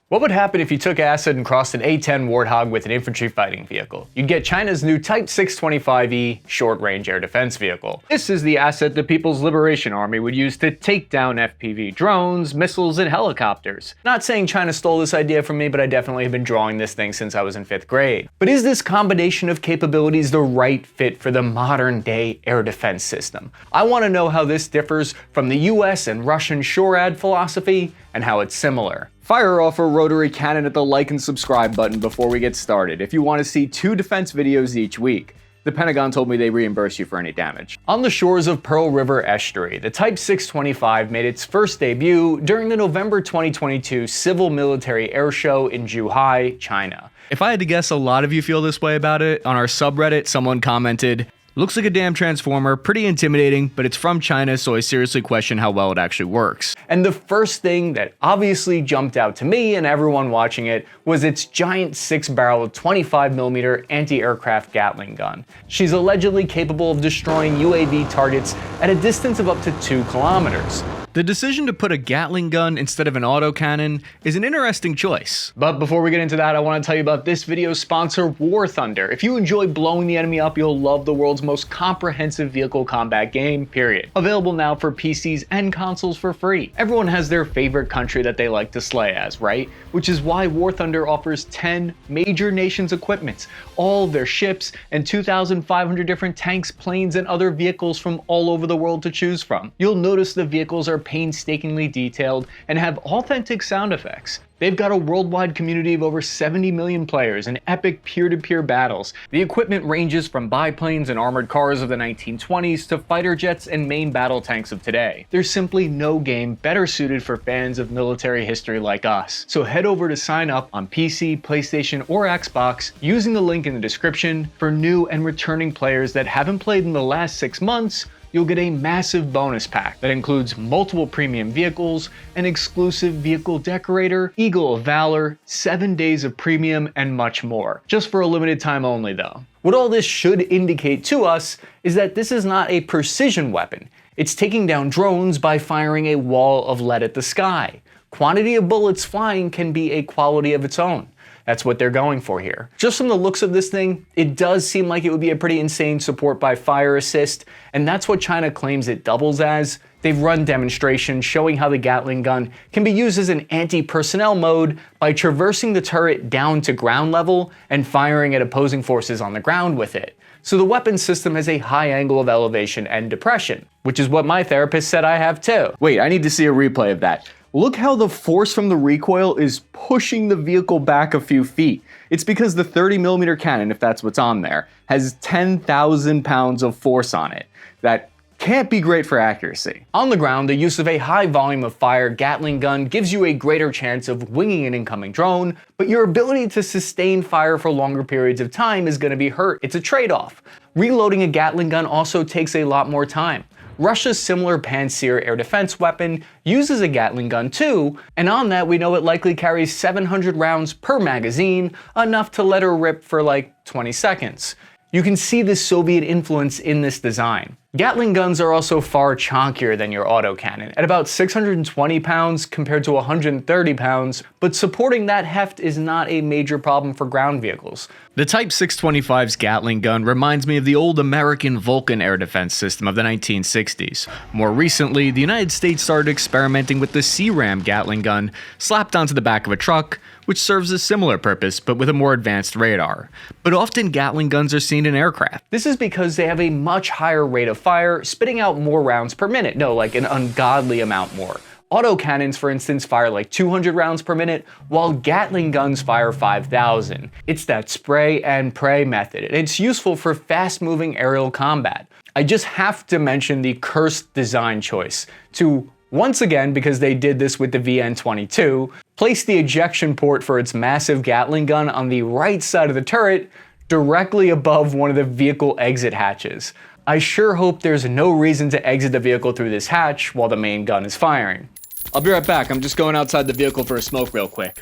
What would happen if you took acid and crossed an A-10 Warthog with an infantry fighting vehicle? You'd get China's new Type 625E short-range air defense vehicle. This is the asset the People's Liberation Army would use to take down FPV drones, missiles, and helicopters. Not saying China stole this idea from me, but I definitely have been drawing this thing since I was in 5th grade. But is this combination of capabilities the right fit for the modern-day air defense system? I want to know how this differs from the US and Russian SHORAD philosophy, and how it's similar. Fire off a rotary cannon at the like and subscribe button before we get started if you want to see 2 defense videos each week. The Pentagon told me they reimburse you for any damage. On the shores of Pearl River Estuary, the Type 625 made its first debut during the November 2022 Civil Military Air Show in Zhuhai, China. If I had to guess, a lot of you feel this way about it. On our subreddit, someone commented, "Looks like a damn transformer, pretty intimidating, but it's from China, so I seriously question how well it actually works." And the first thing that obviously jumped out to me and everyone watching it was its giant 6-barrel 25mm anti-aircraft Gatling gun. She's allegedly capable of destroying UAV targets at a distance of up to 2 kilometers. The decision to put a Gatling gun instead of an autocannon is an interesting choice. But before we get into that, I want to tell you about this video's sponsor, War Thunder. If you enjoy blowing the enemy up, you'll love the world's most comprehensive vehicle combat game, period. Available now for PCs and consoles for free. Everyone has their favorite country that they like to slay as, right? Which is why War Thunder offers 10 major nations' equipments, all of their ships, and 2,500 different tanks, planes, and other vehicles from all over the world to choose from. You'll notice the vehicles are painstakingly detailed and have authentic sound effects. They've got a worldwide community of over 70 million players and epic peer-to-peer battles. The equipment ranges from biplanes and armored cars of the 1920s to fighter jets and main battle tanks of today. There's simply no game better suited for fans of military history like us. So head over to sign up on PC, PlayStation, or Xbox using the link in the description. For new and returning players that haven't played in the last 6 months, you'll get a massive bonus pack that includes multiple premium vehicles, an exclusive vehicle decorator, Eagle of Valor, 7 days of premium, and much more. Just for a limited time only though. What all this should indicate to us is that this is not a precision weapon. It's taking down drones by firing a wall of lead at the sky. Quantity of bullets flying can be a quality of its own. That's what they're going for here. Just from the looks of this thing, it does seem like it would be a pretty insane support by fire assist, and that's what China claims it doubles as. They've run demonstrations showing how the Gatling gun can be used as an anti-personnel mode by traversing the turret down to ground level and firing at opposing forces on the ground with it. So the weapon system has a high angle of elevation and depression, which is what my therapist said I have too. Wait, I need to see a replay of that. Look how the force from the recoil is pushing the vehicle back a few feet. It's because the 30mm cannon, if that's what's on there, has 10,000 pounds of force on it. That can't be great for accuracy. On the ground, the use of a high volume of fire Gatling gun gives you a greater chance of winging an incoming drone, but your ability to sustain fire for longer periods of time is going to be hurt. It's a trade-off. Reloading a Gatling gun also takes a lot more time. Russia's similar Pantsir air defense weapon uses a Gatling gun too, and on that we know it likely carries 700 rounds per magazine, enough to let her rip for like 20 seconds. You can see the Soviet influence in this design. Gatling guns are also far chonkier than your autocannon, at about 620 pounds compared to 130 pounds, but supporting that heft is not a major problem for ground vehicles. The Type 625's Gatling gun reminds me of the old American Vulcan air defense system of the 1960s. More recently, the United States started experimenting with the C-RAM Gatling gun slapped onto the back of a truck, which serves a similar purpose but with a more advanced radar. But often Gatling guns are seen in aircraft. This is because they have a much higher rate of fire, spitting out more rounds per minute. No, like an ungodly amount more. Autocannons, for instance, fire like 200 rounds per minute, while Gatling guns fire 5,000. It's that spray and pray method, and it's useful for fast-moving aerial combat. I just have to mention the cursed design choice to, once again, because they did this with the VN-22, place the ejection port for its massive Gatling gun on the right side of the turret, directly above one of the vehicle exit hatches. I sure hope there's no reason to exit the vehicle through this hatch while the main gun is firing. I'll be right back, I'm just going outside the vehicle for a smoke real quick.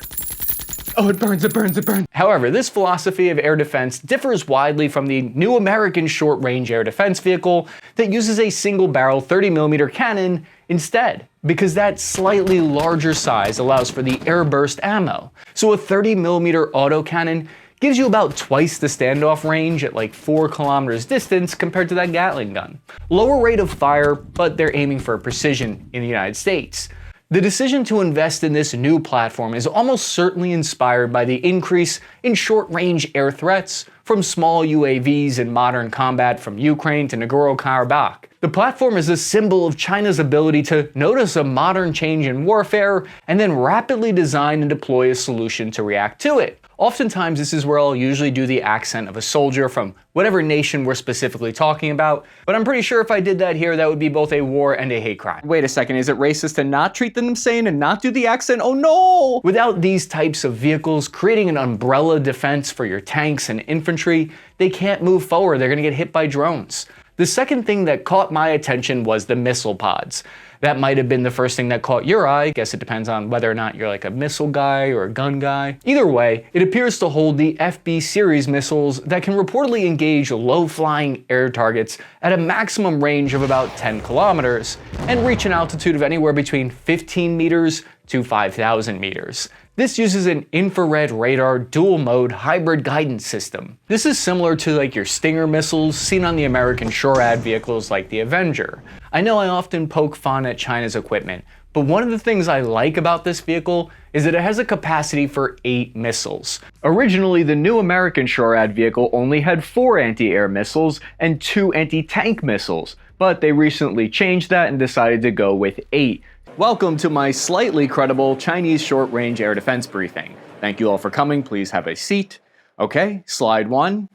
Oh, it burns, it burns, it burns. However, this philosophy of air defense differs widely from the new American short-range air defense vehicle that uses a single-barrel 30mm cannon instead. because that slightly larger size allows for the airburst ammo. So a 30mm autocannon gives you about twice the standoff range at like 4 kilometers distance compared to that Gatling gun. Lower rate of fire, but they're aiming for precision in the United States. The decision to invest in this new platform is almost certainly inspired by the increase in short-range air threats from small UAVs in modern combat from Ukraine to Nagorno-Karabakh. The platform is a symbol of China's ability to notice a modern change in warfare and then rapidly design and deploy a solution to react to it. Oftentimes, this is where I'll usually do the accent of a soldier from whatever nation we're specifically talking about, but I'm pretty sure if I did that here, that would be both a war and a hate crime. Wait a second, is it racist to not treat them the same and not do the accent? Oh no! Without these types of vehicles creating an umbrella defense for your tanks and infantry, they can't move forward, they're gonna get hit by drones. The second thing that caught my attention was the missile pods. That might have been the first thing that caught your eye. Guess it depends on whether or not you're like a missile guy or a gun guy. Either way, it appears to hold the FB series missiles that can reportedly engage low-flying air targets at a maximum range of about 10 kilometers and reach an altitude of anywhere between 15 meters to 5,000 meters. This uses an infrared radar dual-mode hybrid guidance system. This is similar to like your Stinger missiles seen on the American SHORAD vehicles like the Avenger. I know I often poke fun at China's equipment, but one of the things I like about this vehicle is that it has a capacity for 8 missiles. Originally, the new American SHORAD vehicle only had 4 anti-air missiles and 2 anti-tank missiles, but they recently changed that and decided to go with 8. Welcome to my slightly credible Chinese short-range air defense briefing. Thank you all for coming, please have a seat. Okay, slide 1.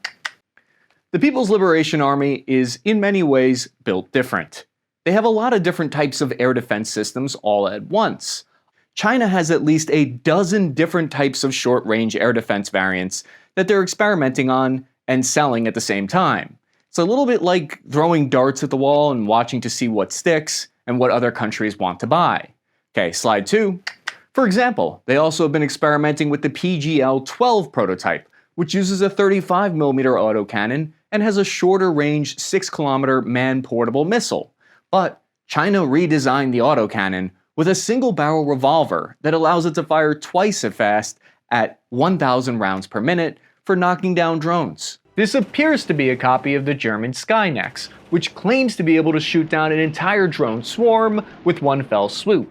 The People's Liberation Army is in many ways built different. They have a lot of different types of air defense systems all at once. China has at least a dozen different types of short-range air defense variants that they're experimenting on and selling at the same time. It's a little bit like throwing darts at the wall and watching to see what sticks and what other countries want to buy. Okay, slide 2. For example, they also have been experimenting with the PGL-12 prototype, which uses a 35mm autocannon and has a shorter range 6-kilometer man-portable missile. But China redesigned the autocannon with a single-barrel revolver that allows it to fire twice as fast at 1,000 rounds per minute for knocking down drones. This appears to be a copy of the German Skynex, which claims to be able to shoot down an entire drone swarm with one fell swoop.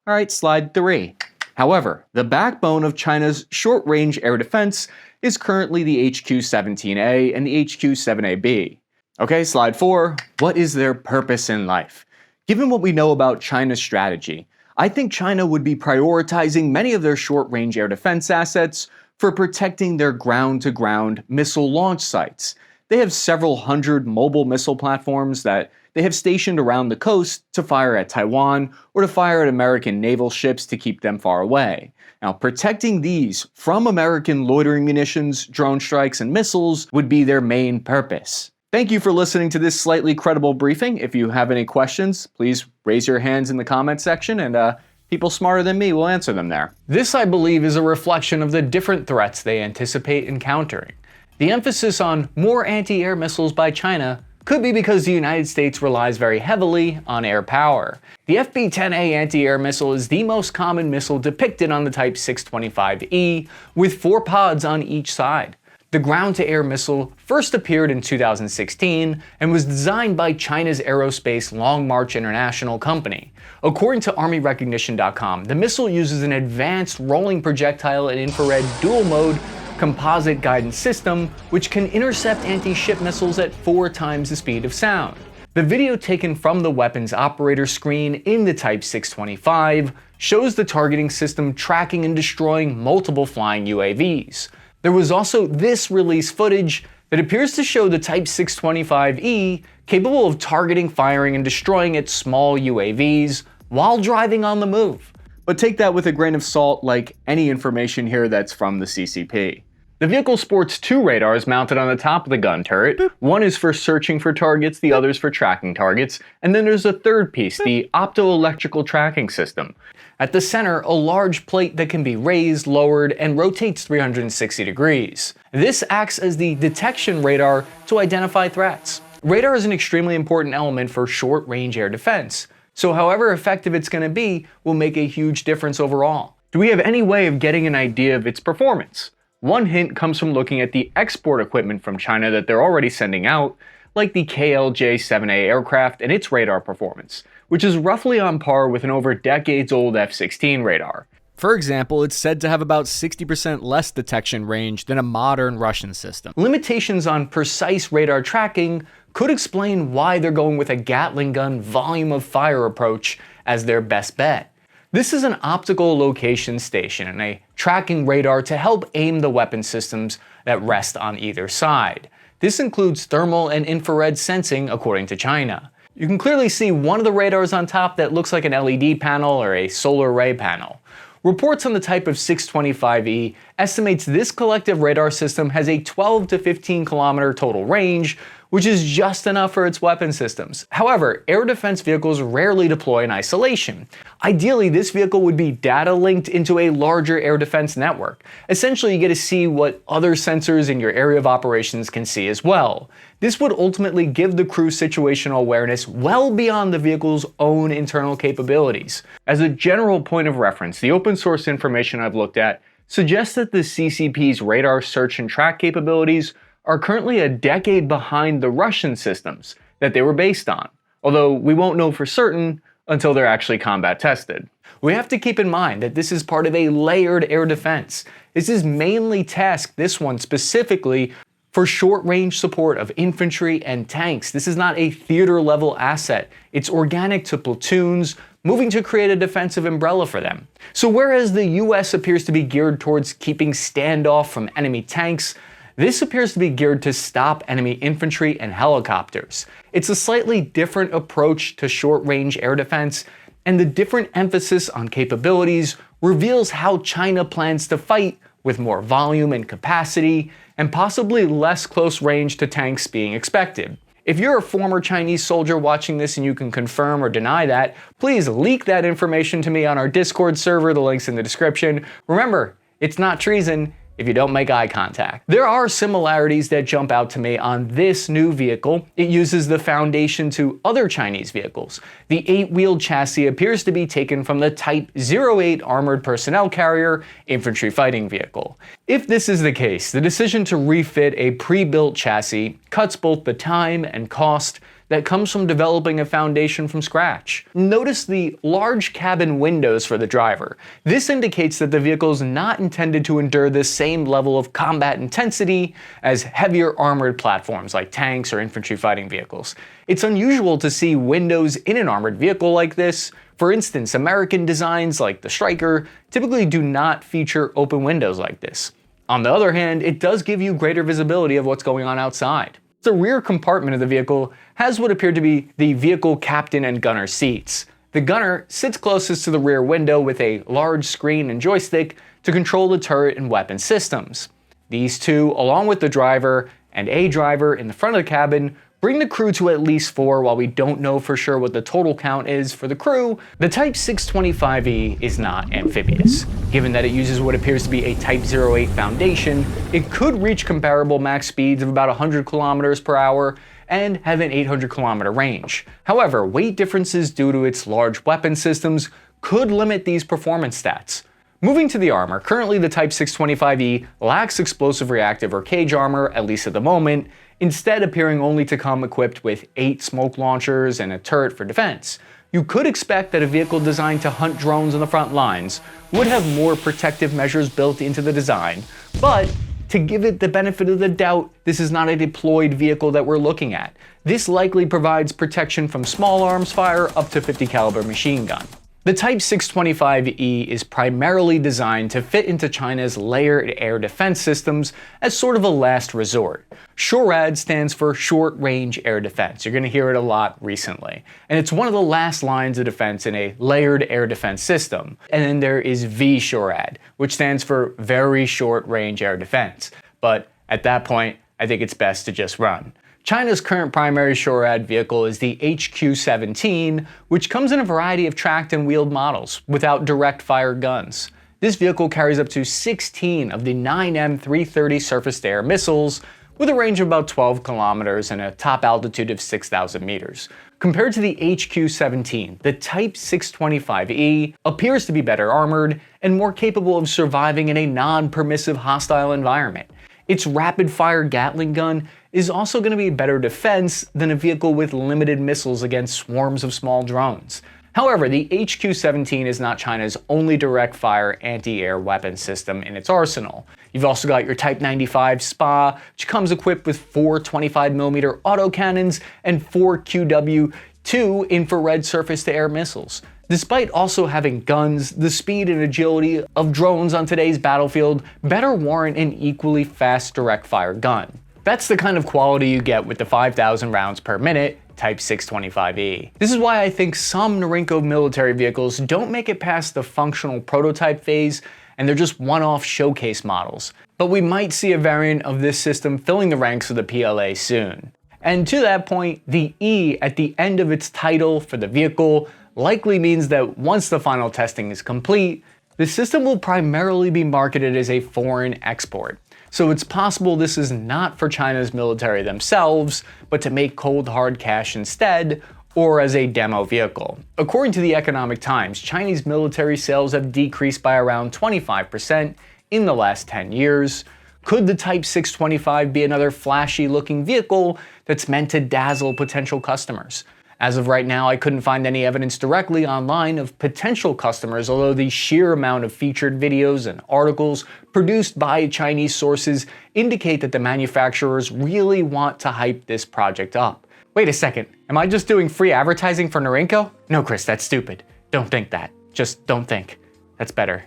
Alright, slide 3. However, the backbone of China's short-range air defense is currently the HQ-17A and the HQ-7AB. Okay, slide 4. What is their purpose in life? Given what we know about China's strategy, I think China would be prioritizing many of their short-range air defense assets for protecting their ground-to-ground missile launch sites. They have several hundred mobile missile platforms that they have stationed around the coast to fire at Taiwan or to fire at American naval ships to keep them far away. Now, protecting these from American loitering munitions, drone strikes, and missiles would be their main purpose. Thank you for listening to this slightly credible briefing. If you have any questions, please raise your hands in the comment section and people smarter than me will answer them there. This, I believe, is a reflection of the different threats they anticipate encountering. The emphasis on more anti-air missiles by China could be because the United States relies very heavily on air power. The FB-10A anti-air missile is the most common missile depicted on the Type 625E, with 4 pods on each side. The ground-to-air missile first appeared in 2016 and was designed by China's aerospace Long March International company. According to ArmyRecognition.com, the missile uses an advanced rolling projectile and infrared dual-mode composite guidance system, which can intercept anti-ship missiles at 4 times the speed of sound. The video taken from the weapons operator screen in the Type 625 shows the targeting system tracking and destroying multiple flying UAVs. There was also this release footage that appears to show the Type 625E capable of targeting, firing, and destroying its small UAVs while driving on the move. But take that with a grain of salt, like any information here that's from the CCP. The vehicle sports 2 radars mounted on the top of the gun turret. One is for searching for targets, the other is for tracking targets, and then there's a third piece, the optoelectrical tracking system. At the center, a large plate that can be raised, lowered, and rotates 360 degrees. This acts as the detection radar to identify threats. Radar is an extremely important element for short-range air defense, so however effective it's going to be will make a huge difference overall. Do we have any way of getting an idea of its performance? One hint comes from looking at the export equipment from China that they're already sending out, like the KLJ-7A aircraft and its radar performance, which is roughly on par with an over decades-old F-16 radar. For example, it's said to have about 60% less detection range than a modern Russian system. Limitations on precise radar tracking could explain why they're going with a Gatling gun volume of fire approach as their best bet. This is an optical location station and a tracking radar to help aim the weapon systems that rest on either side. This includes thermal and infrared sensing according to China. You can clearly see one of the radars on top that looks like an LED panel or a solar array panel. Reports on the type of 625E estimates this collective radar system has a 12 to 15 kilometer total range, which is just enough for its weapon systems. However, air defense vehicles rarely deploy in isolation. Ideally, this vehicle would be data linked into a larger air defense network. Essentially, you get to see what other sensors in your area of operations can see as well. This would ultimately give the crew situational awareness well beyond the vehicle's own internal capabilities. As a general point of reference, the open source information I've looked at suggests that the CCP's radar search and track capabilities are currently a decade behind the Russian systems that they were based on, although we won't know for certain until they're actually combat tested. We have to keep in mind that this is part of a layered air defense. This is mainly tasked, this one specifically, for short-range support of infantry and tanks. This is not a theater-level asset. It's organic to platoons, moving to create a defensive umbrella for them. So whereas the US appears to be geared towards keeping standoff from enemy tanks, this appears to be geared to stop enemy infantry and helicopters. It's a slightly different approach to short-range air defense, and the different emphasis on capabilities reveals how China plans to fight with more volume and capacity, and possibly less close range to tanks being expected. If you're a former Chinese soldier watching this and you can confirm or deny that, please leak that information to me on our Discord server, the link's in the description. Remember, it's not treason if you don't make eye contact. There are similarities that jump out to me on this new vehicle. It uses the foundation to other Chinese vehicles. The 8-wheeled chassis appears to be taken from the Type 08 armored personnel carrier infantry fighting vehicle. If this is the case, the decision to refit a pre-built chassis cuts both the time and cost that comes from developing a foundation from scratch. Notice the large cabin windows for the driver. This indicates that the vehicle is not intended to endure the same level of combat intensity as heavier armored platforms like tanks or infantry fighting vehicles. It's unusual to see windows in an armored vehicle like this. For instance, American designs like the Stryker typically do not feature open windows like this. On the other hand, it does give you greater visibility of what's going on outside. The rear compartment of the vehicle has what appear to be the vehicle captain and gunner seats. The gunner sits closest to the rear window with a large screen and joystick to control the turret and weapon systems. These two, along with the driver and a driver in the front of the cabin, bring the crew to at least 4. While we don't know for sure what the total count is for the crew, the Type 625E is not amphibious. Given that it uses what appears to be a Type 08 foundation, it could reach comparable max speeds of about 100 kilometers per hour and have an 800 kilometer range. However, weight differences due to its large weapon systems could limit these performance stats. Moving to the armor, currently the Type 625E lacks explosive reactive or cage armor, at least at the moment, instead appearing only to come equipped with 8 smoke launchers and a turret for defense. You could expect that a vehicle designed to hunt drones on the front lines would have more protective measures built into the design, but to give it the benefit of the doubt, this is not a deployed vehicle that we're looking at. This likely provides protection from small arms fire up to 50 caliber machine gun. The Type 625E is primarily designed to fit into China's layered air defense systems as sort of a last resort. SHORAD stands for Short Range Air Defense. You're going to hear it a lot recently. And it's one of the last lines of defense in a layered air defense system. And then there is VSHORAD, which stands for Very Short Range Air Defense. But at that point, I think it's best to just run. China's current primary SHORAD vehicle is the HQ-17, which comes in a variety of tracked and wheeled models without direct fire guns. This vehicle carries up to 16 of the 9M330 surface-to-air missiles, with a range of about 12 kilometers and a top altitude of 6,000 meters. Compared to the HQ-17, the Type 625E appears to be better armored and more capable of surviving in a non-permissive hostile environment. Its rapid-fire Gatling gun is also going to be better defense than a vehicle with limited missiles against swarms of small drones. However, the HQ-17 is not China's only direct-fire anti-air weapon system in its arsenal. You've also got your Type 95 SPA, which comes equipped with 4 25mm autocannons and 4 QW-2 infrared surface-to-air missiles. Despite also having guns, the speed and agility of drones on today's battlefield better warrant an equally fast direct-fire gun. That's the kind of quality you get with the 5,000 rounds per minute Type 625E. This is why I think some Norinco military vehicles don't make it past the functional prototype phase, and they're just one-off showcase models. But we might see a variant of this system filling the ranks of the PLA soon. And to that point, the E at the end of its title for the vehicle likely means that once the final testing is complete, the system will primarily be marketed as a foreign export. So it's possible this is not for China's military themselves, but to make cold hard cash instead, or as a demo vehicle. According to the Economic Times, Chinese military sales have decreased by around 25% in the last 10 years. Could the Type 625 be another flashy looking vehicle that's meant to dazzle potential customers? As of right now, I couldn't find any evidence directly online of potential customers, although the sheer amount of featured videos and articles produced by Chinese sources indicate that the manufacturers really want to hype this project up. Wait a second, am I just doing free advertising for Norinco? No, Chris, that's stupid. Don't think that. Just don't think. That's better.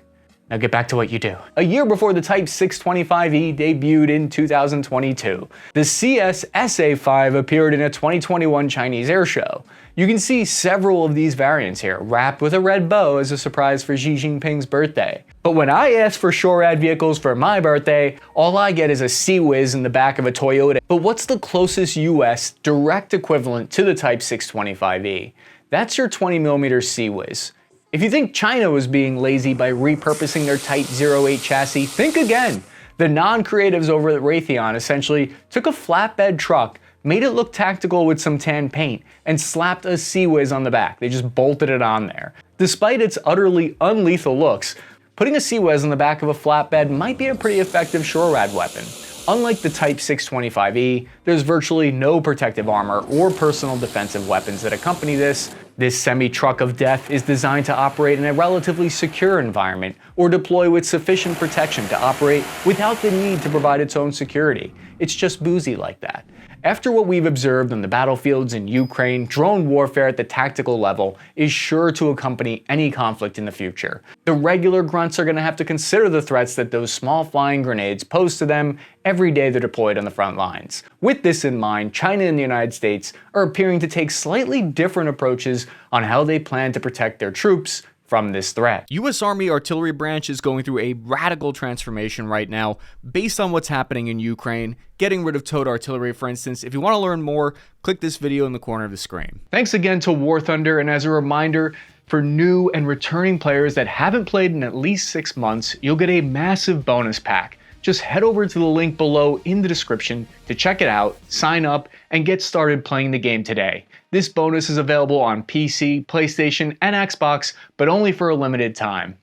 Now get back to what you do. A year before the Type 625E debuted in 2022, the CS SA-5 appeared in a 2021 Chinese air show. You can see several of these variants here, wrapped with a red bow as a surprise for Xi Jinping's birthday. But when I ask for SHORAD vehicles for my birthday, all I get is a Sea-Whiz in the back of a Toyota. But what's the closest US direct equivalent to the Type 625E? That's your 20mm Sea-Whiz. If you think China was being lazy by repurposing their Type 08 chassis, think again. The non-creatives over at Raytheon essentially took a flatbed truck, made it look tactical with some tan paint, and slapped a Sea-Whiz on the back. They just bolted it on there. Despite its utterly unlethal looks, putting a Sea-Whiz on the back of a flatbed might be a pretty effective SHORAD weapon. Unlike the Type 625E, there's virtually no protective armor or personal defensive weapons that accompany this. This semi-truck of death is designed to operate in a relatively secure environment or deploy with sufficient protection to operate without the need to provide its own security. It's just boozy like that. After what we've observed on the battlefields in Ukraine, drone warfare at the tactical level is sure to accompany any conflict in the future. The regular grunts are going to have to consider the threats that those small flying grenades pose to them every day they're deployed on the front lines. With this in mind, China and the United States are appearing to take slightly different approaches on how they plan to protect their troops from this threat. U.S. Army Artillery Branch is going through a radical transformation right now based on what's happening in Ukraine, getting rid of towed artillery, for instance. If you want to learn more, click this video in the corner of the screen. Thanks again to War Thunder, and as a reminder, for new and returning players that haven't played in at least 6 months, you'll get a massive bonus pack. Just head over to the link below in the description to check it out, sign up, and get started playing the game today. This bonus is available on PC, PlayStation, and Xbox, but only for a limited time.